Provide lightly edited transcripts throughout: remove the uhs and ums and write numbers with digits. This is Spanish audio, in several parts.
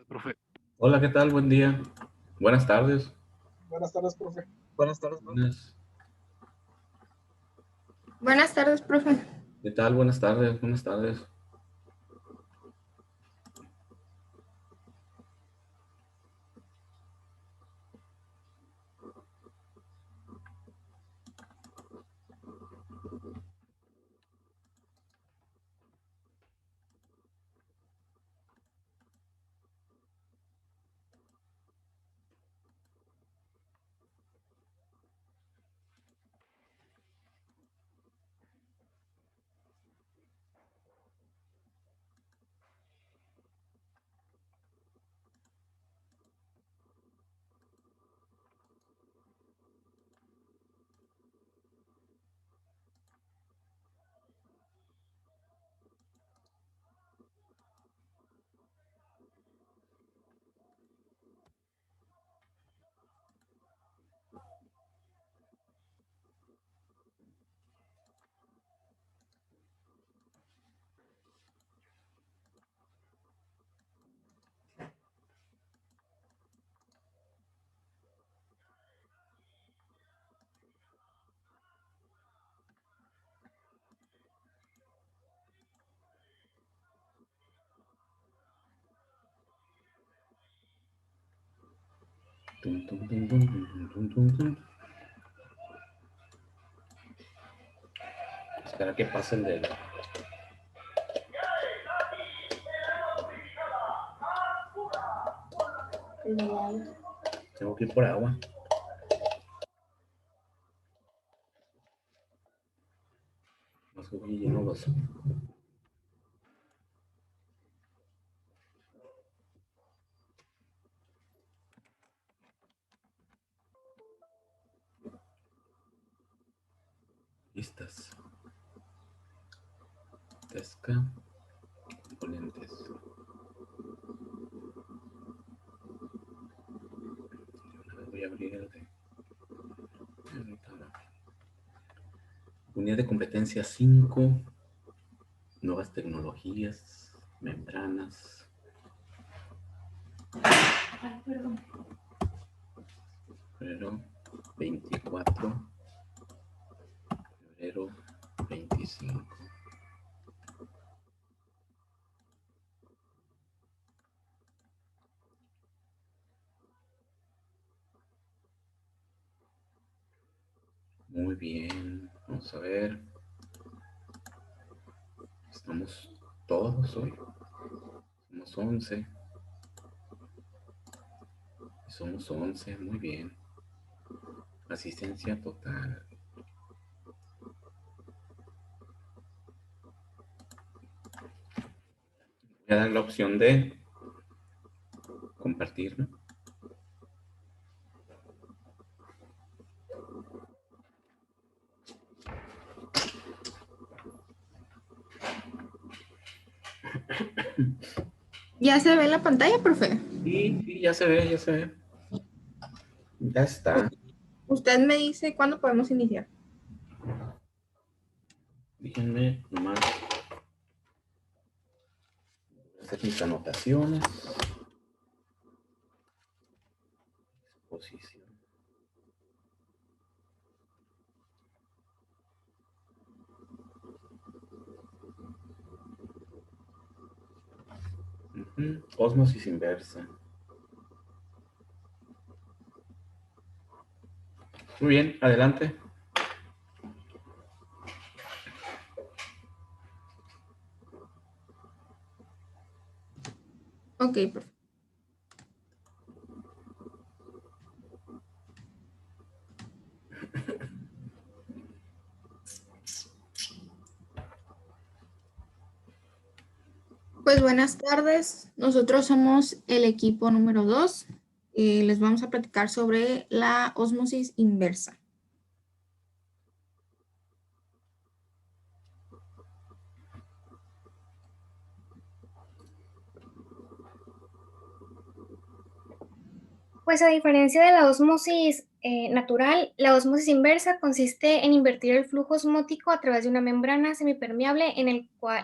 Profe. Hola, ¿qué tal? Buen día. Buenas tardes. Buenas tardes, profe. Buenas tardes, profe. Buenas. Buenas tardes, profe. ¿Qué tal? Buenas tardes. Buenas tardes. Tum, tum, tum, tum, tum, tum, tum, tum. Espera que pase el dedo. Tengo que ir por agua. Más que voy lleno los... Listas. Pesca. Componentes. Voy a abrir el de... Unidad de competencia 5. Nuevas tecnologías. Membranas. Febrero 24. Febrero 25. Muy bien, vamos a ver. Estamos todos hoy. Somos 11. Somos 11, muy bien. Asistencia total. Voy a dar la opción de compartir, ¿no? ¿Ya se ve la pantalla, profe? Sí, ya se ve, ya se ve. Ya está. Usted me dice cuándo podemos iniciar. Déjenme nomás hacer mis anotaciones. Exposición. Ósmosis inversa. Muy bien, adelante. Ok, profe. Pues buenas tardes. Nosotros somos el equipo número 2. Les vamos a platicar sobre la ósmosis inversa. Pues a diferencia de la ósmosis natural, la ósmosis inversa consiste en invertir el flujo osmótico a través de una membrana semipermeable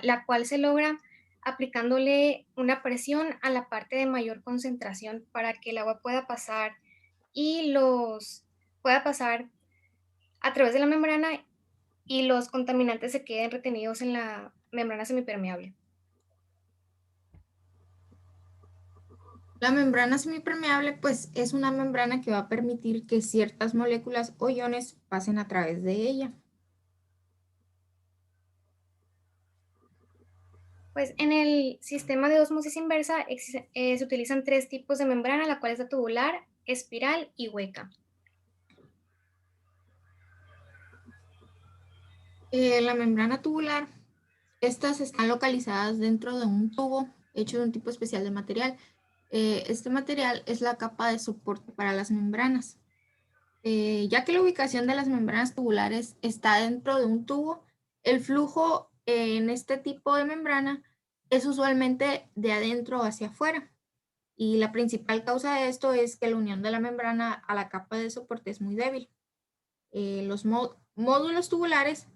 la cual se logra aplicándole una presión a la parte de mayor concentración para que el agua pueda pasar y pueda pasar a través de la membrana y los contaminantes se queden retenidos en la membrana semipermeable. La membrana semipermeable, pues, es una membrana que va a permitir que ciertas moléculas o iones pasen a través de ella. Pues en el sistema de ósmosis inversa se utilizan 3 tipos de membrana, la cual es la tubular, espiral y hueca. La membrana tubular, estas están localizadas dentro de un tubo hecho de un tipo especial de material. Este material es la capa de soporte para las membranas. Ya que la ubicación de las membranas tubulares está dentro de un tubo, el flujo en este tipo de membrana es usualmente de adentro hacia afuera. Y la principal causa de esto es que la unión de la membrana a la capa de soporte es muy débil. Los módulos tubulares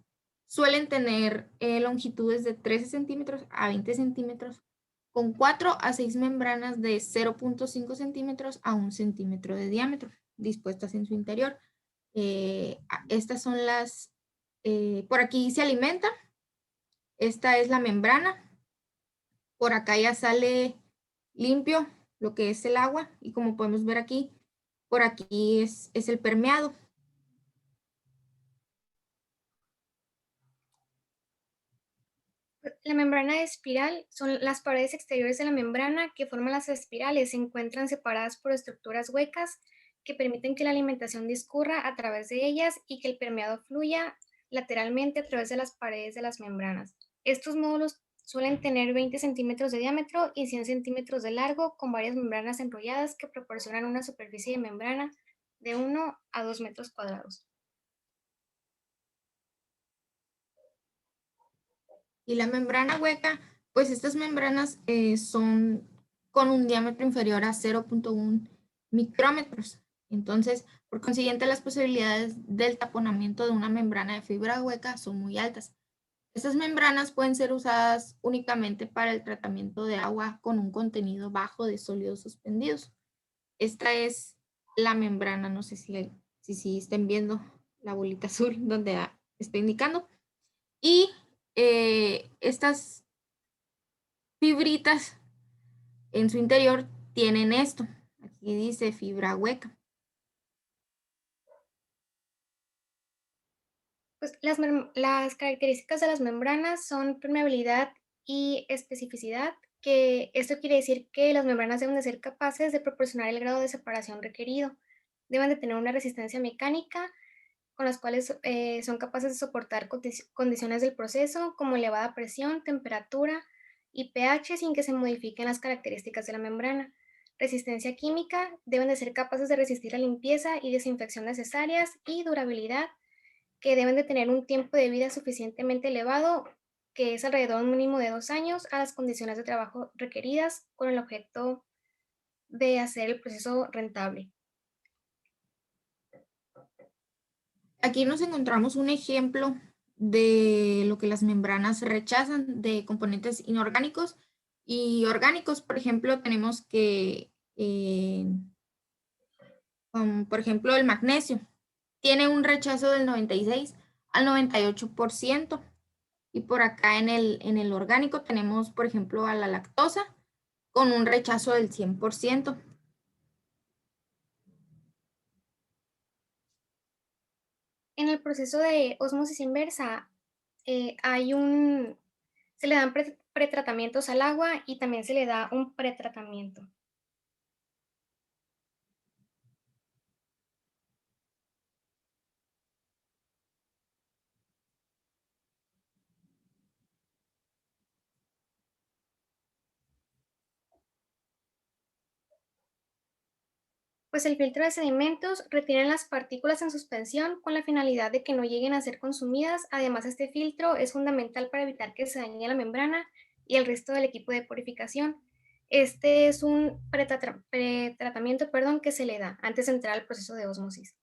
suelen tener longitudes de 13 centímetros a 20 centímetros, con 4 a 6 membranas de 0.5 centímetros a 1 centímetro de diámetro, dispuestas en su interior. Estas son las, por aquí se alimenta, esta es la membrana, por acá ya sale limpio lo que es el agua y como podemos ver aquí, por aquí es el permeado. La membrana espiral son las paredes exteriores de la membrana que forman las espirales. Se encuentran separadas por estructuras huecas que permiten que la alimentación discurra a través de ellas y que el permeado fluya lateralmente a través de las paredes de las membranas. Estos módulos suelen tener 20 centímetros de diámetro y 100 centímetros de largo, con varias membranas enrolladas que proporcionan una superficie de membrana de 1 a 2 metros cuadrados. Y la membrana hueca, pues estas membranas son con un diámetro inferior a 0.1 micrómetros. Entonces, por consiguiente, las posibilidades del taponamiento de una membrana de fibra hueca son muy altas. Estas membranas pueden ser usadas únicamente para el tratamiento de agua con un contenido bajo de sólidos suspendidos. Esta es la membrana, no sé si estén viendo la bolita azul donde estoy indicando. Y estas fibritas en su interior tienen esto. Aquí dice fibra hueca. Pues las características de las membranas son permeabilidad y especificidad, que esto quiere decir que las membranas deben de ser capaces de proporcionar el grado de separación requerido. Deben de tener una resistencia mecánica con las cuales son capaces de soportar condiciones del proceso como elevada presión, temperatura y pH sin que se modifiquen las características de la membrana. Resistencia química, deben de ser capaces de resistir la limpieza y desinfección necesarias, y durabilidad, que deben de tener un tiempo de vida suficientemente elevado, que es alrededor de un mínimo de 2 años, a las condiciones de trabajo requeridas con el objeto de hacer el proceso rentable. Aquí nos encontramos un ejemplo de lo que las membranas rechazan de componentes inorgánicos y orgánicos. Por ejemplo, tenemos que, por ejemplo, el magnesio tiene un rechazo del 96 al 98%. Y por acá en el orgánico tenemos, por ejemplo, a la lactosa con un rechazo del 100%. En el proceso de ósmosis inversa, se le dan pretratamientos al agua y también se le da un pretratamiento. Pues el filtro de sedimentos retiene las partículas en suspensión con la finalidad de que no lleguen a ser consumidas. Además, este filtro es fundamental para evitar que se dañe la membrana y el resto del equipo de purificación. Este es un pretratamiento, que se le da antes de entrar al proceso de ósmosis.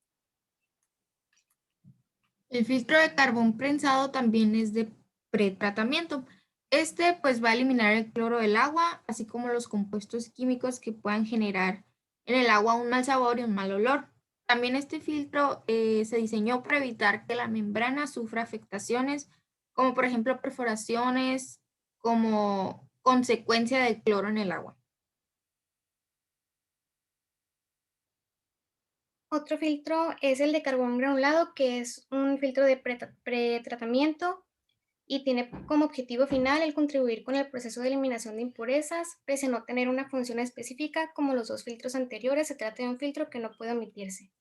El filtro de carbón prensado también es de pretratamiento. Este pues va a eliminar el cloro del agua, así como los compuestos químicos que puedan generar en el agua un mal sabor y un mal olor. También este filtro se diseñó para evitar que la membrana sufra afectaciones, como por ejemplo perforaciones, como consecuencia del cloro en el agua. Otro filtro es el de carbón granulado, que es un filtro de pretratamiento y tiene como objetivo final el contribuir con el proceso de eliminación de impurezas, pese a no tener una función específica como los dos filtros anteriores. Se trata de un filtro que no puede omitirse.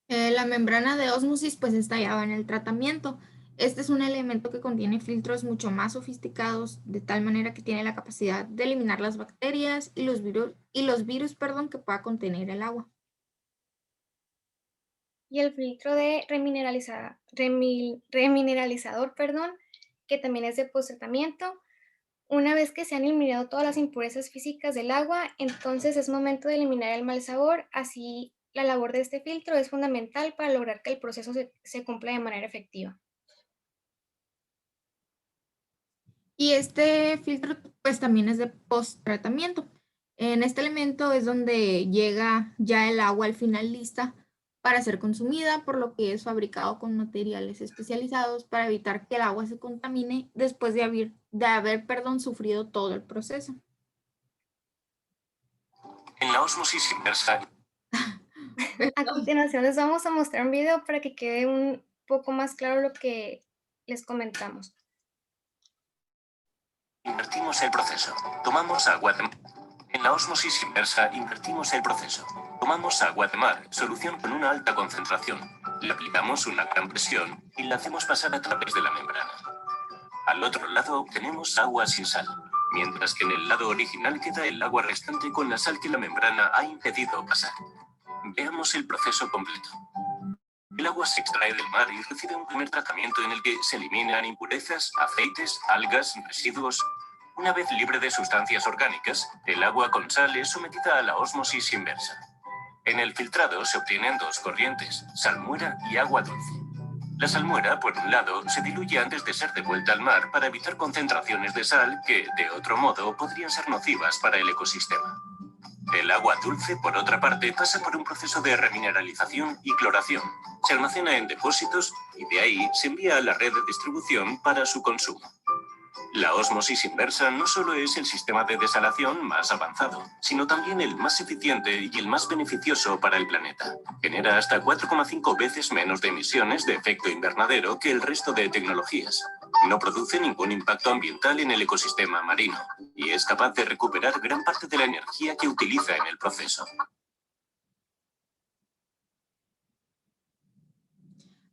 La membrana de ósmosis pues está tallada en el tratamiento. Este es un elemento que contiene filtros mucho más sofisticados, de tal manera que tiene la capacidad de eliminar las bacterias y los virus, perdón, que pueda contener el agua. Y el filtro de remineralizador, perdón, que también es de post-tratamiento. Una vez que se han eliminado todas las impurezas físicas del agua, entonces es momento de eliminar el mal sabor. Así, la labor de este filtro es fundamental para lograr que el proceso se cumpla de manera efectiva. Y este filtro pues también es de post-tratamiento. En este elemento es donde llega ya el agua al final lista para ser consumida, por lo que es fabricado con materiales especializados para evitar que el agua se contamine después de haber sufrido todo el proceso. En la ósmosis inversa. A continuación les vamos a mostrar un video para que quede un poco más claro lo que les comentamos. Invertimos el proceso. Tomamos agua de mar. En la ósmosis inversa invertimos el proceso. Tomamos agua de mar, solución con una alta concentración. Le aplicamos una gran presión y la hacemos pasar a través de la membrana. Al otro lado obtenemos agua sin sal, mientras que en el lado original queda el agua restante con la sal que la membrana ha impedido pasar. Veamos el proceso completo. El agua se extrae del mar y recibe un primer tratamiento en el que se eliminan impurezas, aceites, algas, residuos. Una vez libre de sustancias orgánicas, el agua con sal es sometida a la ósmosis inversa. En el filtrado se obtienen dos corrientes, salmuera y agua dulce. La salmuera, por un lado, se diluye antes de ser devuelta al mar para evitar concentraciones de sal que, de otro modo, podrían ser nocivas para el ecosistema. El agua dulce, por otra parte, pasa por un proceso de remineralización y cloración. Se almacena en depósitos y de ahí se envía a la red de distribución para su consumo. La ósmosis inversa no solo es el sistema de desalación más avanzado, sino también el más eficiente y el más beneficioso para el planeta. Genera hasta 4,5 veces menos de emisiones de efecto invernadero que el resto de tecnologías. No produce ningún impacto ambiental en el ecosistema marino y es capaz de recuperar gran parte de la energía que utiliza en el proceso.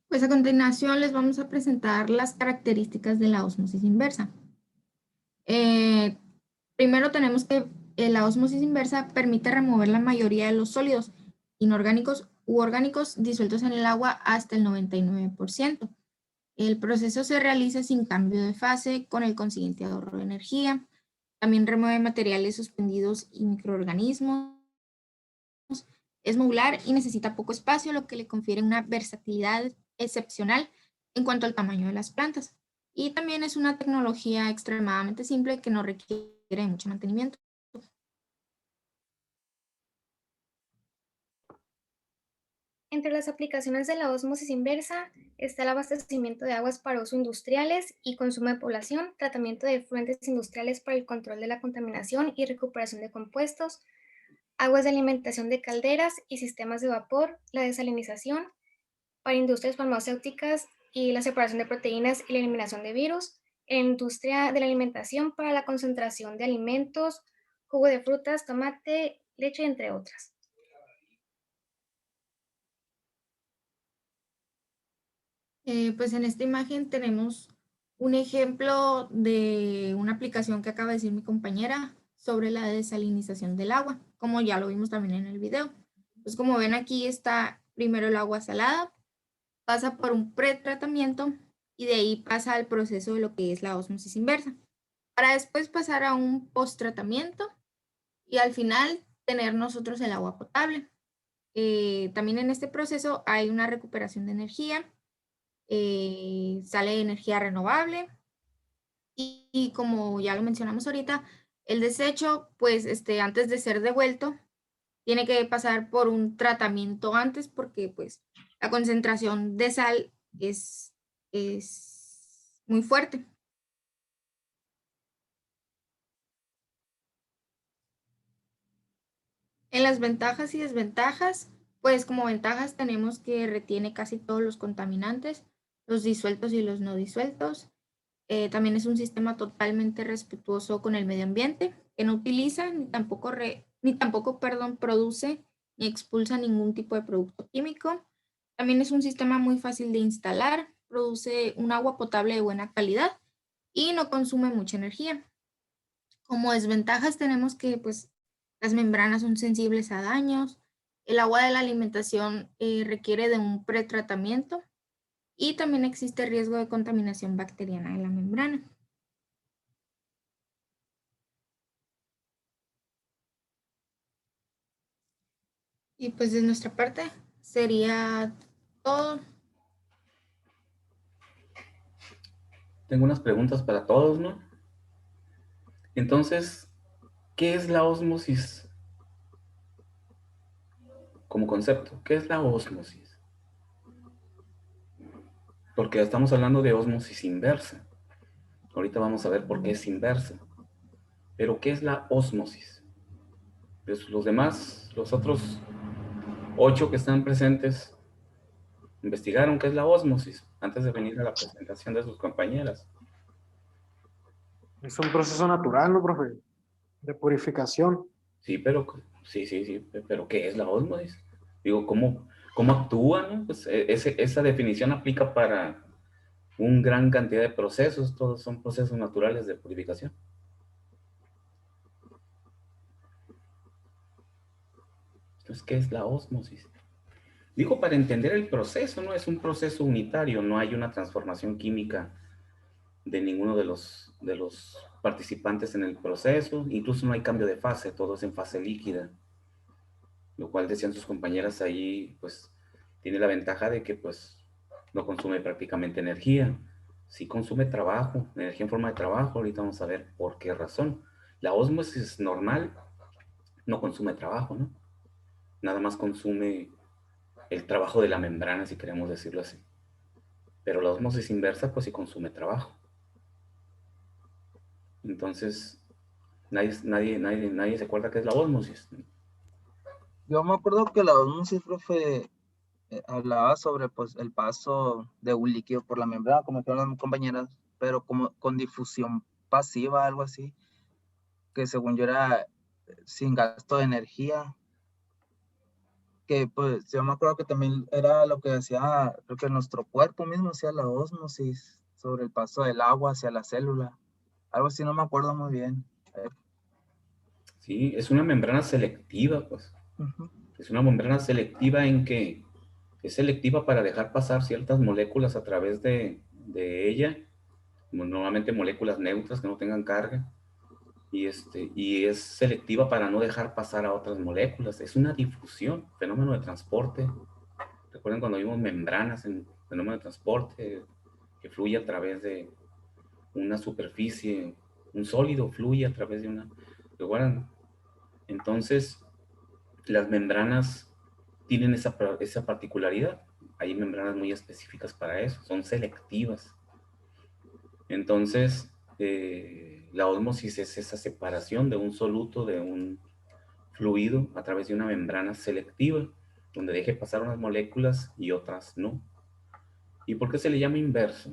Pues a continuación les vamos a presentar las características de la ósmosis inversa. Primero tenemos que la ósmosis inversa permite remover la mayoría de los sólidos inorgánicos u orgánicos disueltos en el agua hasta el 99%. El proceso se realiza sin cambio de fase, con el consiguiente ahorro de energía. También remueve materiales suspendidos y microorganismos. Es modular y necesita poco espacio, lo que le confiere una versatilidad excepcional en cuanto al tamaño de las plantas. Y también es una tecnología extremadamente simple que no requiere de mucho mantenimiento. Entre las aplicaciones de la ósmosis inversa está el abastecimiento de aguas para uso industriales y consumo de población, tratamiento de efluentes industriales para el control de la contaminación y recuperación de compuestos, aguas de alimentación de calderas y sistemas de vapor, la desalinización, para industrias farmacéuticas y la separación de proteínas y la eliminación de virus, en industria de la alimentación para la concentración de alimentos, jugo de frutas, tomate, leche, entre otras. Pues en esta imagen tenemos un ejemplo de una aplicación que acaba de decir mi compañera sobre la desalinización del agua, como ya lo vimos también en el video. Pues como ven aquí está primero el agua salada, pasa por un pretratamiento y de ahí pasa al proceso de lo que es la ósmosis inversa, para después pasar a un post-tratamiento y al final tener nosotros el agua potable. También en este proceso hay una recuperación de energía. sale energía renovable y como ya lo mencionamos ahorita, el desecho, pues antes de ser devuelto, tiene que pasar por un tratamiento antes porque pues la concentración de sal es muy fuerte. En las ventajas y desventajas, pues como ventajas tenemos que retiene casi todos los contaminantes, los disueltos y los no disueltos. También es un sistema totalmente respetuoso con el medio ambiente, que no utiliza ni tampoco produce ni expulsa ningún tipo de producto químico. También es un sistema muy fácil de instalar, produce un agua potable de buena calidad y no consume mucha energía. Como desventajas tenemos que pues las membranas son sensibles a daños, el agua de la alimentación requiere de un pretratamiento y también existe riesgo de contaminación bacteriana en la membrana. Y pues de nuestra parte sería todo. Tengo unas preguntas para todos, ¿no? Entonces, ¿qué es la ósmosis como concepto? ¿Qué es la ósmosis? Porque estamos hablando de ósmosis inversa. Ahorita vamos a ver por qué es inversa. Pero, ¿qué es la ósmosis? Pues los demás, los otros 8 que están presentes, investigaron qué es la ósmosis antes de venir a la presentación de sus compañeras. Es un proceso natural, ¿no, profe? De purificación. Sí, pero pero ¿qué es la ósmosis? Digo, ¿cómo actúa, no? Pues esa definición aplica para una gran cantidad de procesos, todos son procesos naturales de purificación. Entonces, ¿qué es la ósmosis? Digo, para entender el proceso, no es un proceso unitario, no hay una transformación química de ninguno de los participantes en el proceso, incluso no hay cambio de fase, todo es en fase líquida, lo cual decían sus compañeras ahí, pues tiene la ventaja de que pues no consume prácticamente energía, sí consume trabajo, energía en forma de trabajo, ahorita vamos a ver por qué razón. La ósmosis normal no consume trabajo, ¿no? Nada más consume el trabajo de la membrana, si queremos decirlo así. Pero la ósmosis inversa, pues sí consume trabajo. Entonces, nadie se acuerda qué es la ósmosis. Yo me acuerdo que la ósmosis, profe, hablaba sobre pues el paso de un líquido por la membrana, como dijeron las compañeras, pero como con difusión pasiva, algo así, que según yo era sin gasto de energía, que pues yo me acuerdo que también era lo que hacía, creo que nuestro cuerpo mismo hacía la ósmosis sobre el paso del agua hacia la célula, algo así, no me acuerdo muy bien. Sí, es una membrana selectiva, pues. Es una membrana selectiva en que es selectiva para dejar pasar ciertas moléculas a través de ella, normalmente moléculas neutras que no tengan carga, y es selectiva para no dejar pasar a otras moléculas. Es una difusión, fenómeno de transporte. Recuerden cuando vimos membranas en fenómeno de transporte que fluye a través de una superficie, un sólido fluye a través de una. ¿Recuerdan? Entonces, las membranas tienen esa particularidad. Hay membranas muy específicas para eso, son selectivas. Entonces, la ósmosis es esa separación de un soluto, de un fluido a través de una membrana selectiva, donde deje pasar unas moléculas y otras no. ¿Y por qué se le llama inverso?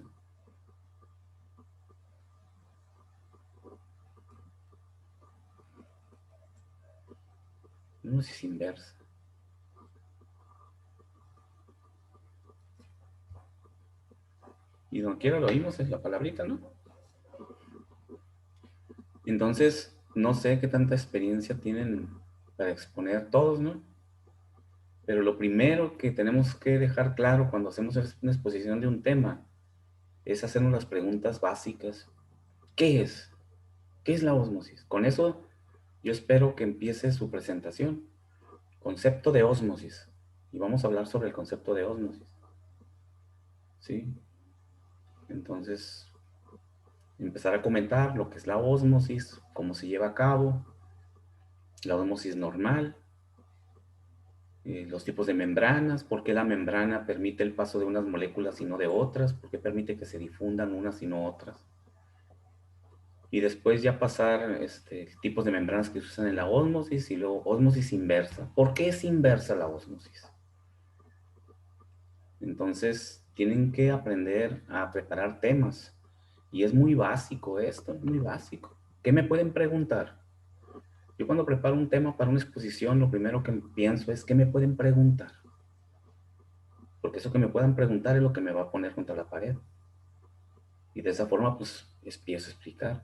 Ósmosis inversa. Y donde quiera lo oímos es la palabrita, ¿no? Entonces, no sé qué tanta experiencia tienen para exponer todos, ¿no? Pero lo primero que tenemos que dejar claro cuando hacemos una exposición de un tema es hacernos las preguntas básicas. ¿Qué es? ¿Qué es la ósmosis? Con eso yo espero que empiece su presentación. Concepto de ósmosis. Y vamos a hablar sobre el concepto de ósmosis. ¿Sí? Entonces, empezar a comentar lo que es la ósmosis, cómo se lleva a cabo, la ósmosis normal, los tipos de membranas, por qué la membrana permite el paso de unas moléculas y no de otras, por qué permite que se difundan unas y no otras. Y después ya pasar tipos de membranas que se usan en la ósmosis y luego ósmosis inversa. ¿Por qué es inversa la ósmosis? Entonces, tienen que aprender a preparar temas. Y es muy básico esto, es muy básico. ¿Qué me pueden preguntar? Yo cuando preparo un tema para una exposición, lo primero que pienso es ¿qué me pueden preguntar? Porque eso que me puedan preguntar es lo que me va a poner contra la pared. Y de esa forma, pues, empiezo a explicar.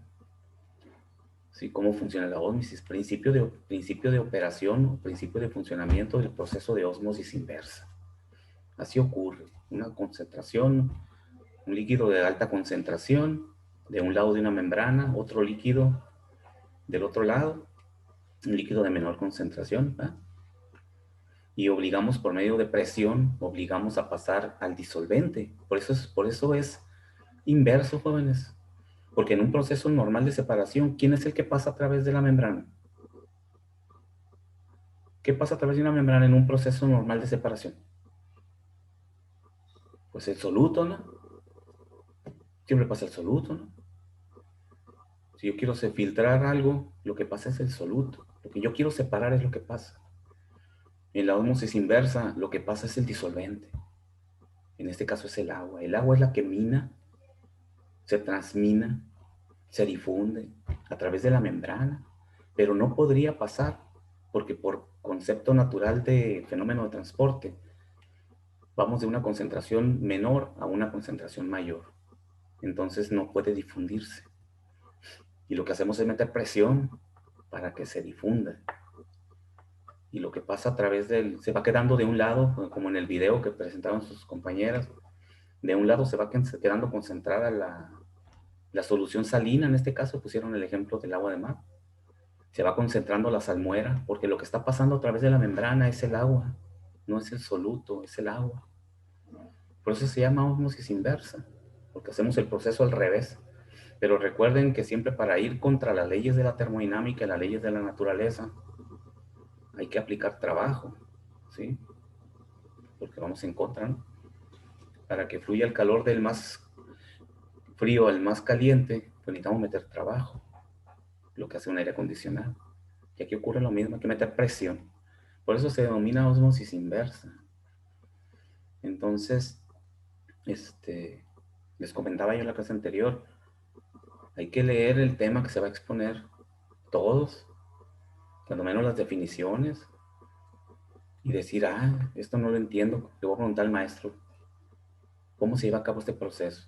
¿Sí? Cómo funciona la ósmosis, principio de operación o principio de funcionamiento del proceso de ósmosis inversa. Así ocurre. Una concentración, un líquido de alta concentración, de un lado de una membrana, otro líquido del otro lado, un líquido de menor concentración, ¿va? Y obligamos por medio de presión, obligamos a pasar al disolvente. Por eso es inverso, jóvenes. Porque en un proceso normal de separación, ¿quién es el que pasa a través de la membrana? ¿Qué pasa a través de una membrana en un proceso normal de separación? Pues el soluto, ¿no? Siempre pasa el soluto, ¿no? Si yo quiero filtrar algo, lo que pasa es el soluto. Lo que yo quiero separar es lo que pasa. En la ósmosis inversa, lo que pasa es el disolvente. En este caso es el agua. El agua es la que mina, se transmina, se difunde a través de la membrana, pero no podría pasar porque por concepto natural de fenómeno de transporte, vamos de una concentración menor a una concentración mayor. Entonces no puede difundirse. Y lo que hacemos es meter presión para que se difunda. Y lo que pasa a través se va quedando de un lado, como en el video que presentaron sus compañeras, de un lado se va quedando concentrada la solución salina, en este caso pusieron el ejemplo del agua de mar. Se va concentrando la salmuera, porque lo que está pasando a través de la membrana es el agua, no es el soluto, es el agua. Por eso se llama ósmosis inversa, porque hacemos el proceso al revés. Pero recuerden que siempre para ir contra las leyes de la termodinámica y las leyes de la naturaleza, hay que aplicar trabajo, ¿sí? Porque vamos en contra, ¿no? Para que fluya el calor del más frío al más caliente, pues necesitamos meter trabajo, lo que hace un aire acondicionado. Y aquí ocurre lo mismo, hay que meter presión. Por eso se denomina ósmosis inversa. Entonces, les comentaba yo en la clase anterior, hay que leer el tema que se va a exponer todos, cuando menos las definiciones, y decir, esto no lo entiendo, le voy a preguntar al maestro, ¿cómo se lleva a cabo este proceso?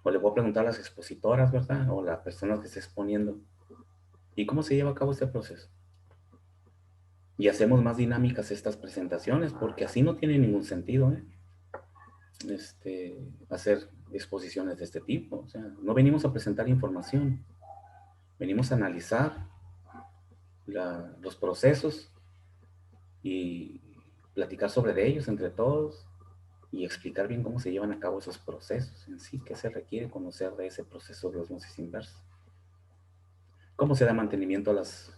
O le voy a preguntar a las expositoras, ¿verdad? O las personas que esté exponiendo, ¿y cómo se lleva a cabo este proceso? Y hacemos más dinámicas estas presentaciones, porque así no tiene ningún sentido, hacer exposiciones de este tipo. O sea, no venimos a presentar información, venimos a analizar los procesos y platicar sobre ellos entre todos y explicar bien cómo se llevan a cabo esos procesos en sí, qué se requiere conocer de ese proceso de ósmosis inversa. Cómo se da mantenimiento a las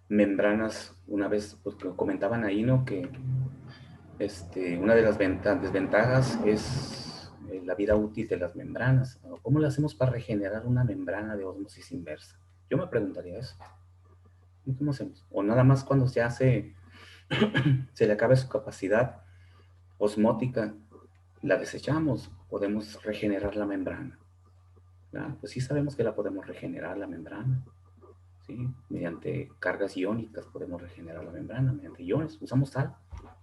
membranas, una vez pues, comentaban ahí, ¿no? Que una de las desventajas es la vida útil de las membranas. ¿Cómo lo hacemos para regenerar una membrana de ósmosis inversa? Yo me preguntaría eso. ¿Cómo hacemos? O nada más cuando ya se le acabe su capacidad osmótica, la desechamos, podemos regenerar la membrana. ¿Verdad? Pues sí sabemos que la podemos regenerar la membrana. ¿Sí? Mediante cargas iónicas podemos regenerar la membrana, mediante iones, usamos sal,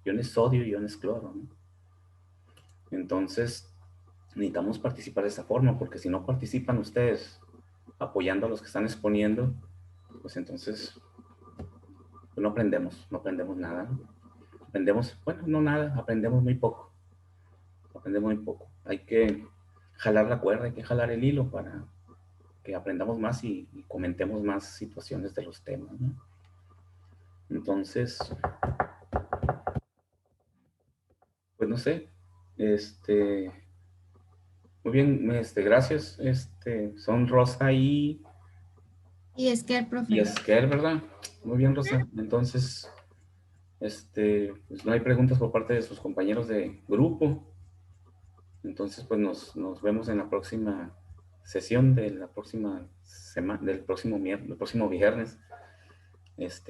iones sodio y iones cloro, ¿no? Entonces, necesitamos participar de esa forma, porque si no participan ustedes apoyando a los que están exponiendo, pues entonces pues no aprendemos nada, ¿no? Aprendemos, bueno, no nada, aprendemos muy poco. Hay que jalar la cuerda, hay que jalar el hilo para que aprendamos más y comentemos más situaciones de los temas, ¿no? Entonces, pues no sé, Muy bien, gracias. Son Rosa Y es que el profe. y Esquer, ¿verdad? Muy bien, Rosa. Entonces, pues no hay preguntas por parte de sus compañeros de grupo. Entonces, pues nos vemos en la próxima sesión de la próxima semana, del próximo viernes,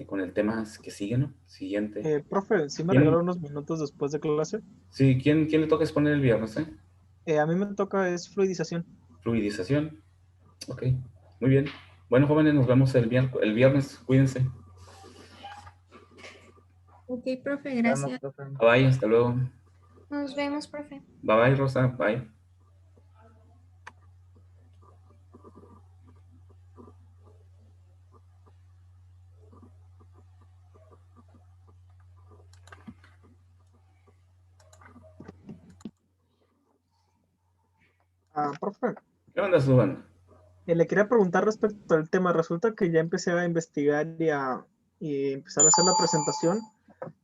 con el tema que sigue, ¿no? Siguiente. Profe, ¿sí me ¿Quién? regaló unos minutos después de clase? Sí, ¿quién le toca exponer el viernes, A mí me toca es fluidización. Fluidización. Ok, muy bien. Bueno, jóvenes, nos vemos el viernes. Cuídense. Ok, profe, Nos vemos, gracias. profe. Bye, hasta luego. Nos vemos, profe. Bye, bye, Rosa. Bye. Profe, ¿Qué onda, Suban? le quería preguntar respecto al tema. Resulta que ya empecé a investigar y empezar a hacer la presentación,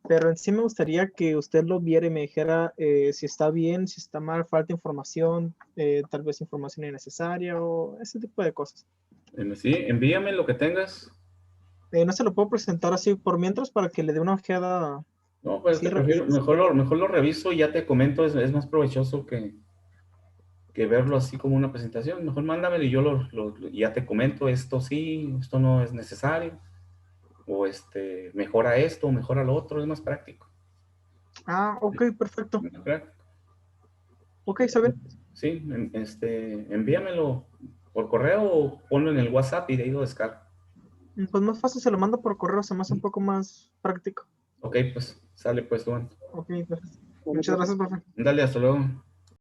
pero en sí me gustaría que usted lo viera y me dijera si está bien, si está mal, falta información, tal vez información innecesaria o ese tipo de cosas. Sí, envíame lo que tengas. No se lo puedo presentar así por mientras para que le dé una ojeada. No, pues Sí, prefiero, mejor lo reviso y ya te comento. Es más provechoso que verlo así como una presentación. Mejor mándamelo y yo ya te comento, esto sí, esto no es necesario. O mejora esto, mejora lo otro, es más práctico. Ok, perfecto. Más práctico. Ok, está bien. Sí, envíamelo por correo o ponlo en el WhatsApp y de ahí lo descargo. Pues más fácil se lo mando por correo, se me hace un poco más práctico. Ok, pues sale pues, Duan. Ok, pues, muchas gracias, profe. Dale, hasta luego.